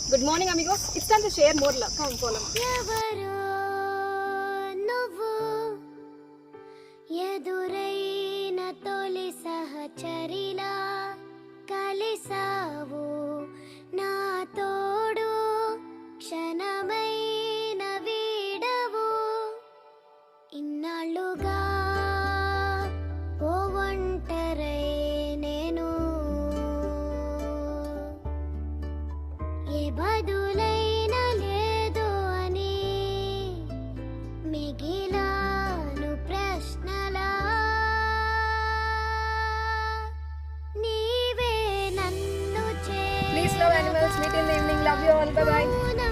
Good morning, amigos. It's time to share more love. Come follow me. ఎవరో నువ్వు ఎదురైన తొలి సహచరిలా కలిసావు నా తోడు క్షణమైన వీడవు ఇన్నాళ్ళుగా ఓ ఒంటరై నేను ఏ బదులైన లేదు అని మిగిలాను ప్రశ్నలా నీవే నన్ను Please love animals. Meet in the evening. Love you all. Bye bye. చేరుకున్నా